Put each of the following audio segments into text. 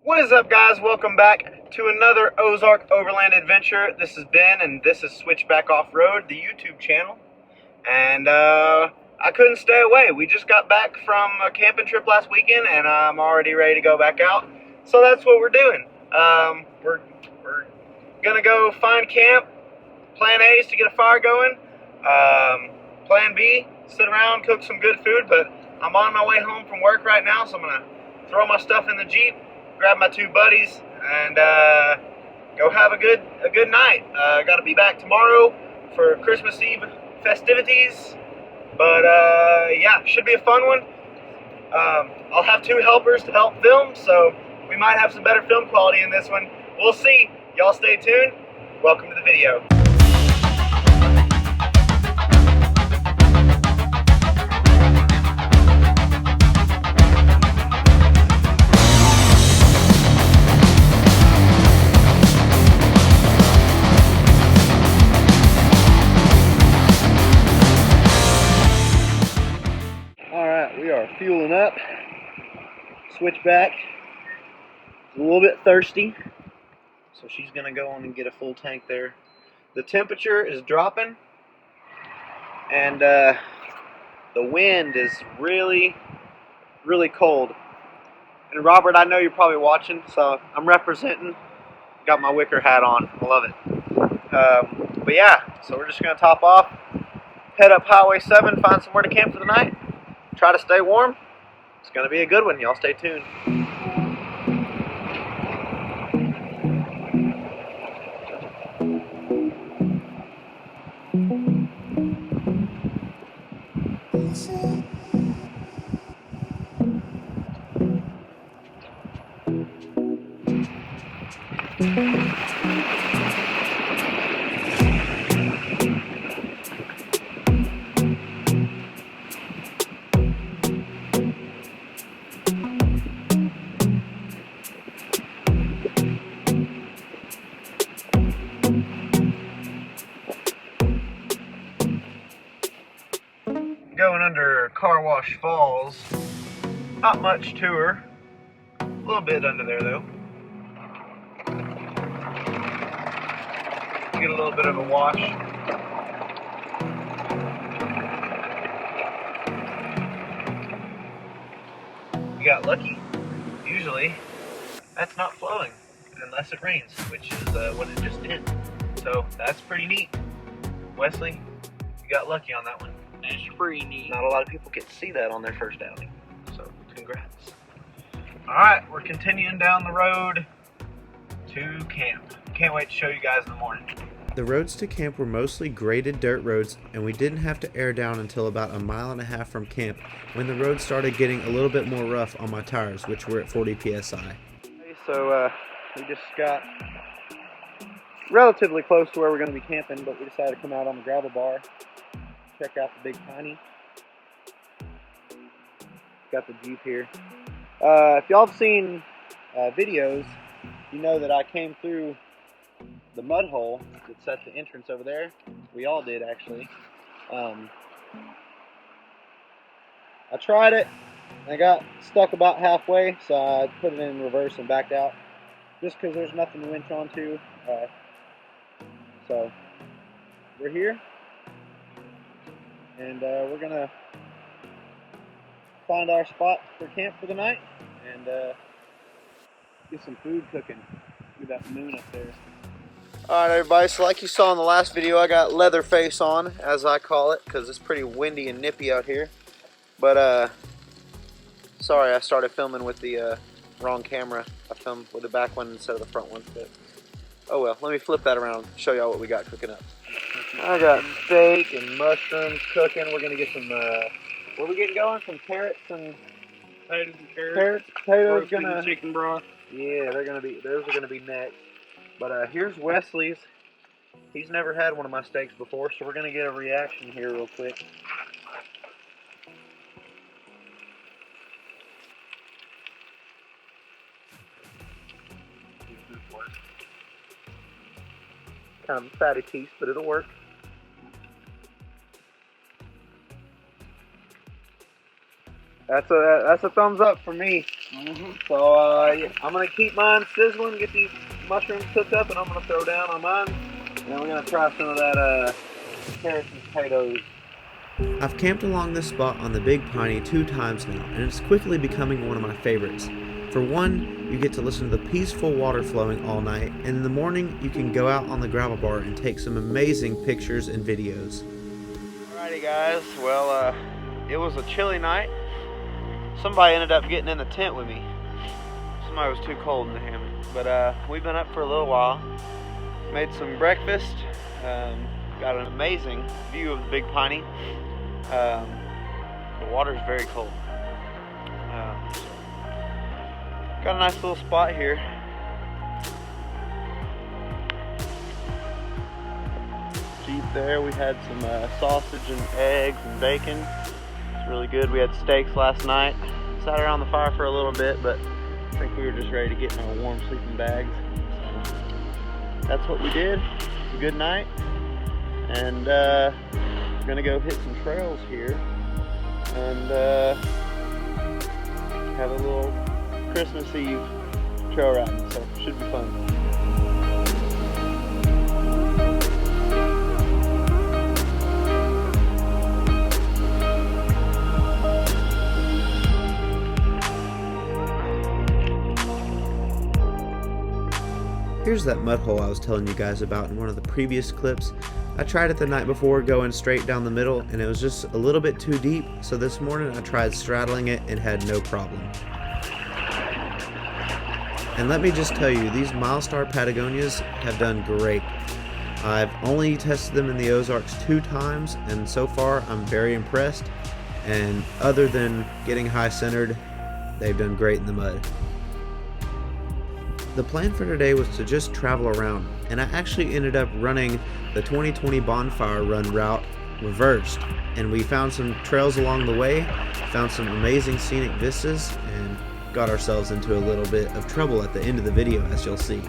What is up, guys? Welcome back to another Ozark Overland adventure. This is Ben, and this is Switchback Off-Road, the YouTube channel. And I couldn't stay away. We just got back from a camping trip last weekend, and I'm already ready to go back out. So that's what we're doing. We're gonna go find camp. Plan A is to get a fire going. Plan B, sit around, cook some good food. But I'm on my way home from work right now, so I'm gonna throw my stuff in the Jeep, grab my two buddies, and go have a good night. Got to be back tomorrow for Christmas Eve festivities, but yeah, should be a fun one. I'll have two helpers to help film, so we might have some better film quality in this one. We'll see. Y'all stay tuned. Welcome to the video. We are fueling up. Switchback is a little bit thirsty, so she's gonna go on and get a full tank there. The temperature is dropping, and the wind is really cold. And Robert, I know you're probably watching, so I'm representing. Got my wicker hat on. I love it. But yeah, so we're just gonna top off, head up Highway 7, find somewhere to camp for the night. Try to stay warm. It's going to be a good one. Y'all stay tuned. Going under Car Wash Falls. Not much to her. A little bit under there though. Get a little bit of a wash. We got lucky. Usually that's not flowing unless it rains, which is what it just did. So that's pretty neat. Wesley, you got lucky on that one. That's pretty neat. Not a lot of people get to see that on their first outing, so congrats. Alright, we're continuing down the road to camp. Can't wait to show you guys in the morning. The roads to camp were mostly graded dirt roads, and we didn't have to air down until about 1.5 miles from camp, when the road started getting a little bit more rough on my tires, which were at 40 psi. So we just got relatively close to where we're going to be camping, but we decided to come out on the gravel bar. Check out the big piney. Got the Jeep here. If y'all have seen videos, you know that I came through the mud hole that set the entrance over there. We all did, actually. I tried it. I got stuck about halfway, so I put it in reverse and backed out. Just because there's nothing to winch onto. So we're here. And we're gonna find our spot for camp for the night and get some food cooking. Get that moon up there. Alright everybody, so like you saw in the last video, I got leather face on, as I call it, because it's pretty windy and nippy out here. But sorry, I started filming with the wrong camera. I filmed with the back one instead of the front one. But oh well, let me flip that around and show y'all what we got cooking up. I got steak and mushrooms cooking. We're gonna get some. What are we getting going? Some carrots and Potatoes and carrots. Potatoes Roasted gonna. chicken broth. Yeah, they're gonna be. Those are gonna be next. But here's Wesley's. He's never had one of my steaks before, so we're gonna get a reaction here real quick. Kind of a fatty piece, but it'll work. That's a thumbs up for me. So yeah, I'm gonna keep mine sizzling, get these mushrooms cooked up, and I'm gonna throw down on mine. And then we're gonna try some of that carrots and potatoes. I've camped along this spot on the Big Piney 2 times now, and it's quickly becoming one of my favorites. For one, you get to listen to the peaceful water flowing all night, and in the morning you can go out on the gravel bar and take some amazing pictures and videos. Alrighty guys, well it was a chilly night. Somebody ended up getting in the tent with me. Somebody was too cold in the hammock. But we've been up for a little while. Made some breakfast. Got an amazing view of the Big Piney. The water's very cold. Got a nice little spot here. Jeep there. We had some sausage and eggs and bacon. It's really good. We had steaks last night. Sat around the fire for a little bit, but I think we were just ready to get in our warm sleeping bags. So that's what we did. It's a good night. And we're gonna go hit some trails here and have a little Christmas Eve trail riding, so it should be fun. Here's that mud hole I was telling you guys about in one of the previous clips. I tried it the night before going straight down the middle and it was just a little bit too deep, so this morning I tried straddling it and had no problem. And let me just tell you, these Milestar Patagonias have done great. I've only tested them in the Ozarks 2 times and so far I'm very impressed, and other than getting high centered, they've done great in the mud. The plan for today was to just travel around, and I actually ended up running the 2020 bonfire run route reversed, and we found some trails along the way, found some amazing scenic vistas, and got ourselves into a little bit of trouble at the end of the video, as you'll see.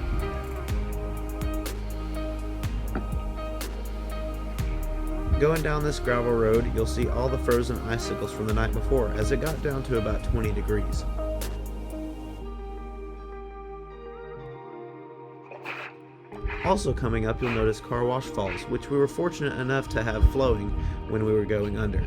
Going down this gravel road, you'll see all the frozen icicles from the night before, as it got down to about 20 degrees. Also coming up, you'll notice Car Wash Falls, which we were fortunate enough to have flowing when we were going under.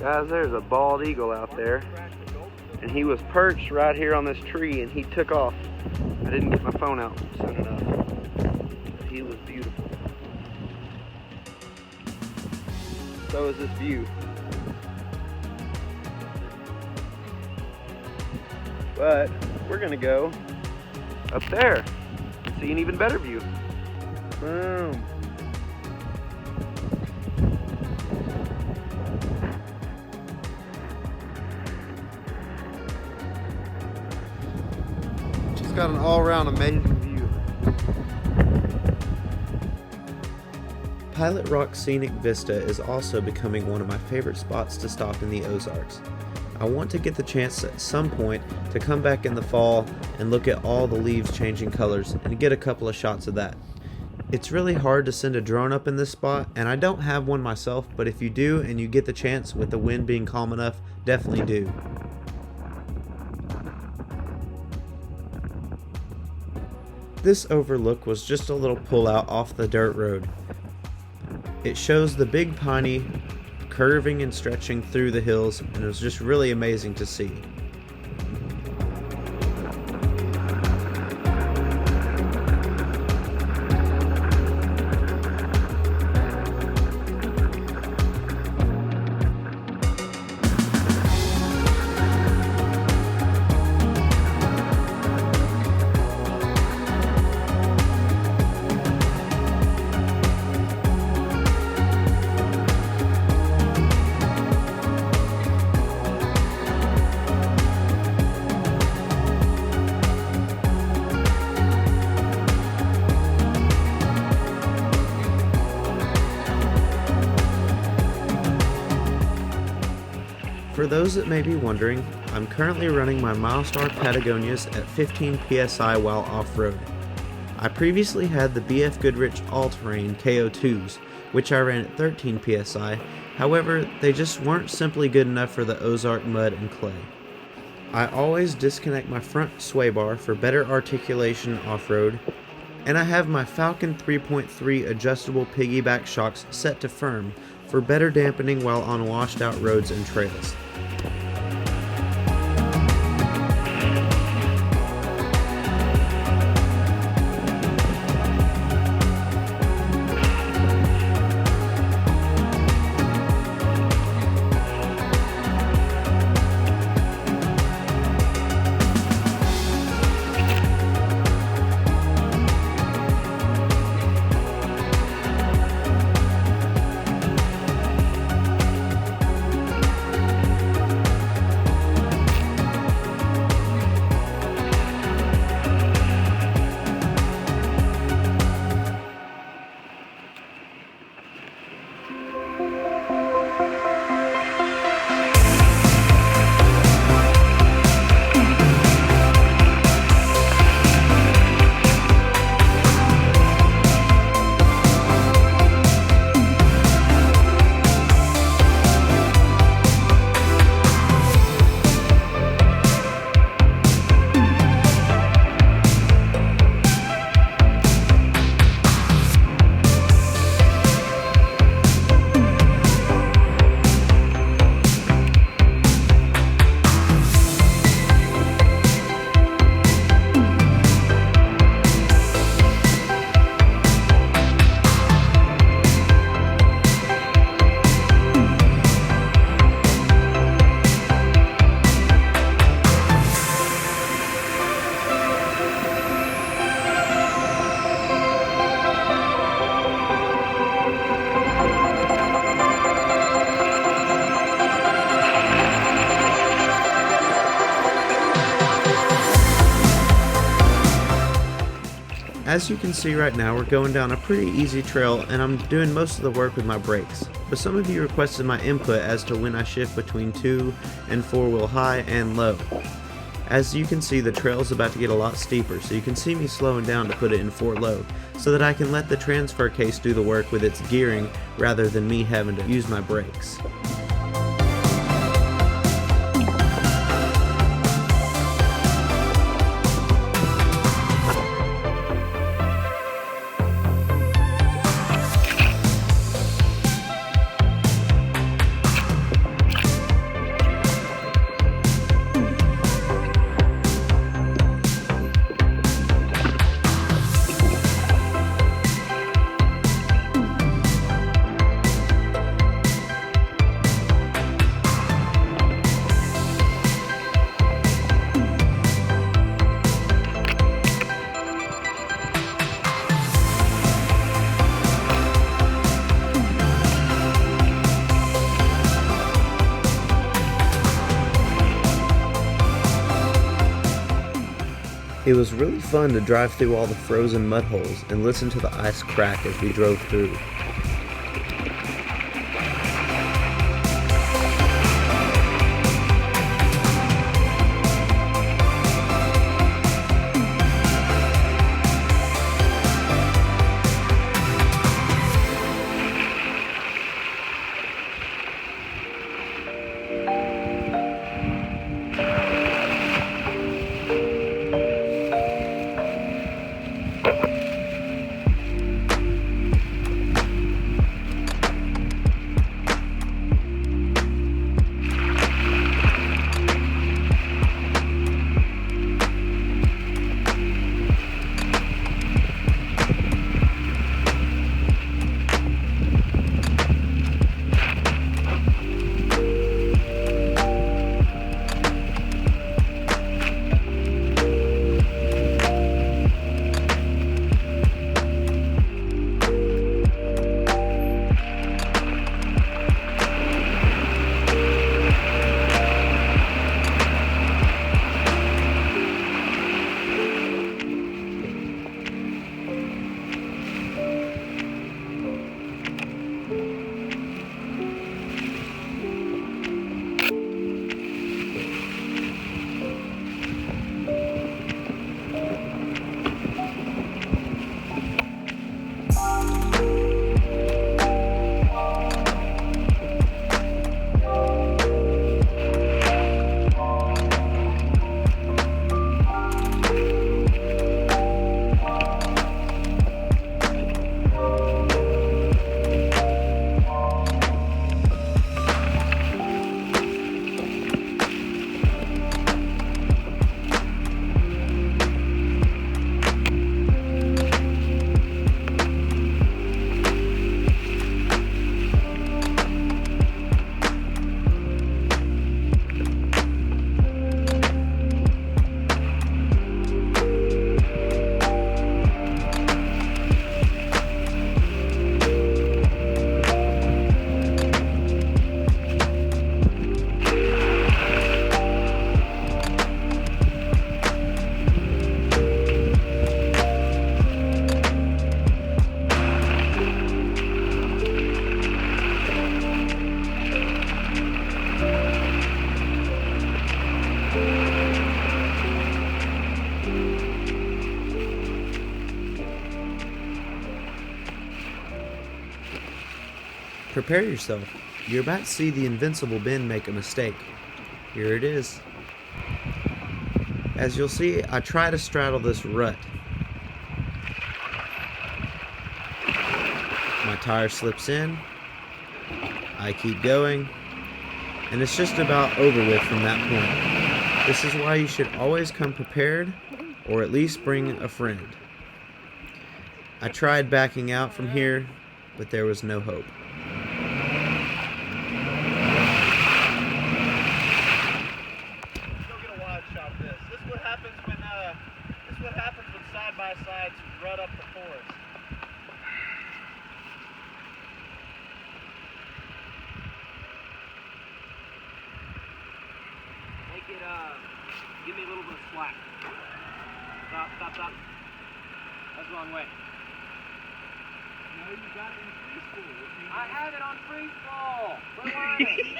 Guys, there's a bald eagle out there, and he was perched right here on this tree, and he took off. I didn't get my phone out soon enough. He was beautiful. So is this view. But we're gonna go up there and see an even better view. Boom. Just got an all-around amazing view. Pilot Rock Scenic Vista is also becoming one of my favorite spots to stop in the Ozarks. I want to get the chance at some point to come back in the fall and look at all the leaves changing colors and get a couple of shots of that. It's really hard to send a drone up in this spot, and I don't have one myself, but if you do and you get the chance with the wind being calm enough, definitely do. This overlook was just a little pullout off the dirt road. It shows the Big Piney curving and stretching through the hills, and it was just really amazing to see. For those that may be wondering, I'm currently running my Milestar Patagonias at 15 psi while off-road. I previously had the BF Goodrich All-Terrain KO2s, which I ran at 13 psi, however, they just weren't simply good enough for the Ozark mud and clay. I always disconnect my front sway bar for better articulation off-road, and I have my Falcon 3.3 adjustable piggyback shocks set to firm for better dampening while on washed out roads and trails. As you can see right now, we're going down a pretty easy trail and I'm doing most of the work with my brakes. But some of you requested my input as to when I shift between 2 and 4-wheel high and low. As you can see, the trail is about to get a lot steeper, so you can see me slowing down to put it in 4 low, so that I can let the transfer case do the work with its gearing rather than me having to use my brakes. It was really fun to drive through all the frozen mud holes and listen to the ice crack as we drove through. Prepare yourself. You're about to see the invincible Ben make a mistake. Here it is. As you'll see, I try to straddle this rut. My tire slips in. I keep going. And it's just about over with from that point. This is why you should always come prepared, or at least bring a friend. I tried backing out from here, but there was no hope. Go get a wide shot of this. This is what happens when side by sides rut up the forest. Make it, give me a little bit of slack. Stop. That's the wrong way. No, you got it in freestyle. I have it on free fall. Where are they?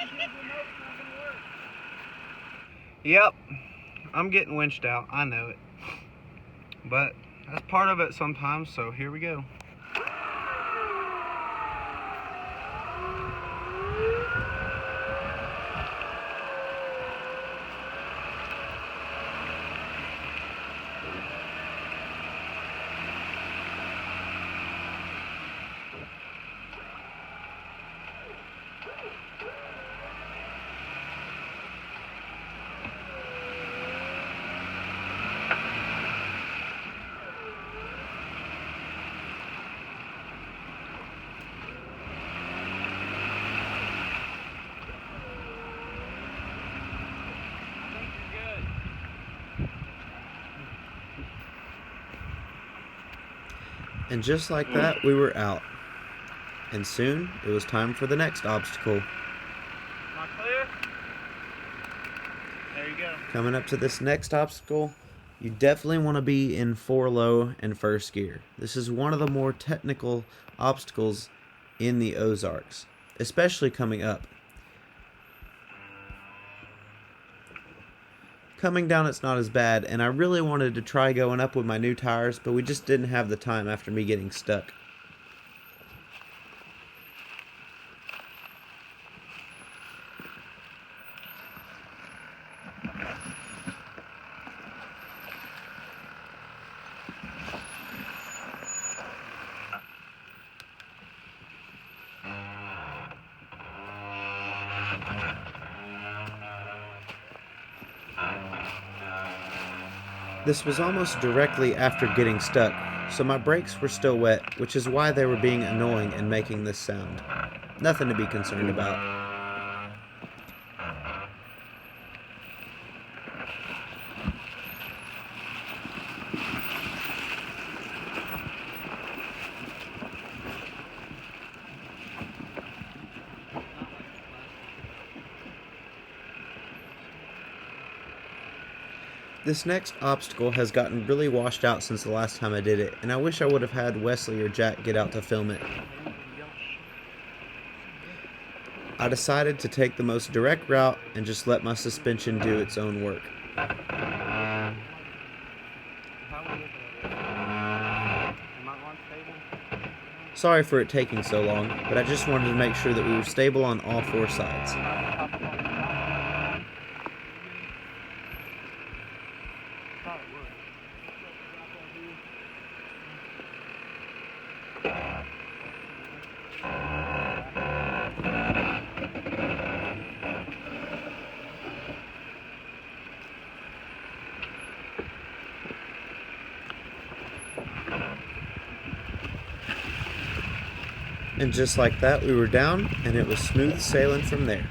Yep, I'm getting winched out. I know it. But that's part of it sometimes, so here we go. And just like that, we were out. And soon, it was time for the next obstacle. Not clear? There you go. Coming up to this next obstacle, you definitely want to be in 4 low and first gear. This is one of the more technical obstacles in the Ozarks, especially coming up. Coming down, it's not as bad, and I really wanted to try going up with my new tires, but we just didn't have the time after me getting stuck. This was almost directly after getting stuck, so my brakes were still wet, which is why they were being annoying and making this sound. Nothing to be concerned about. This next obstacle has gotten really washed out since the last time I did it, and I wish I would have had Wesley or Jack get out to film it. I decided to take the most direct route and just let my suspension do its own work. Sorry for it taking so long, but I just wanted to make sure that we were stable on all 4 sides. And just like that, we were down, and it was smooth sailing from there.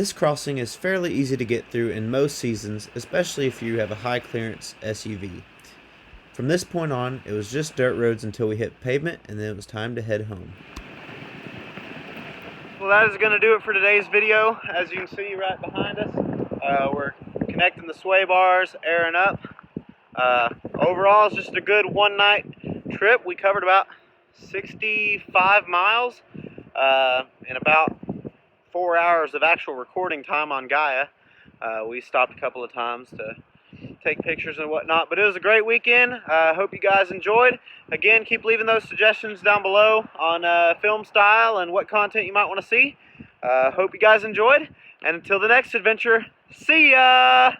This crossing is fairly easy to get through in most seasons, especially if you have a high clearance SUV. From this point on, it was just dirt roads until we hit pavement, and then it was time to head home. Well, that is going to do it for today's video. As you can see right behind us, we're connecting the sway bars, airing up. Overall, it's just a good one-night trip. We covered about 65 miles in about 4 hours of actual recording time on Yaaaa. We stopped a couple of times to take pictures and whatnot, but it was a great weekend. Hope you guys enjoyed. Again, keep leaving those suggestions down below on film style and what content you might want to see. Hope you guys enjoyed, and until the next adventure, see ya!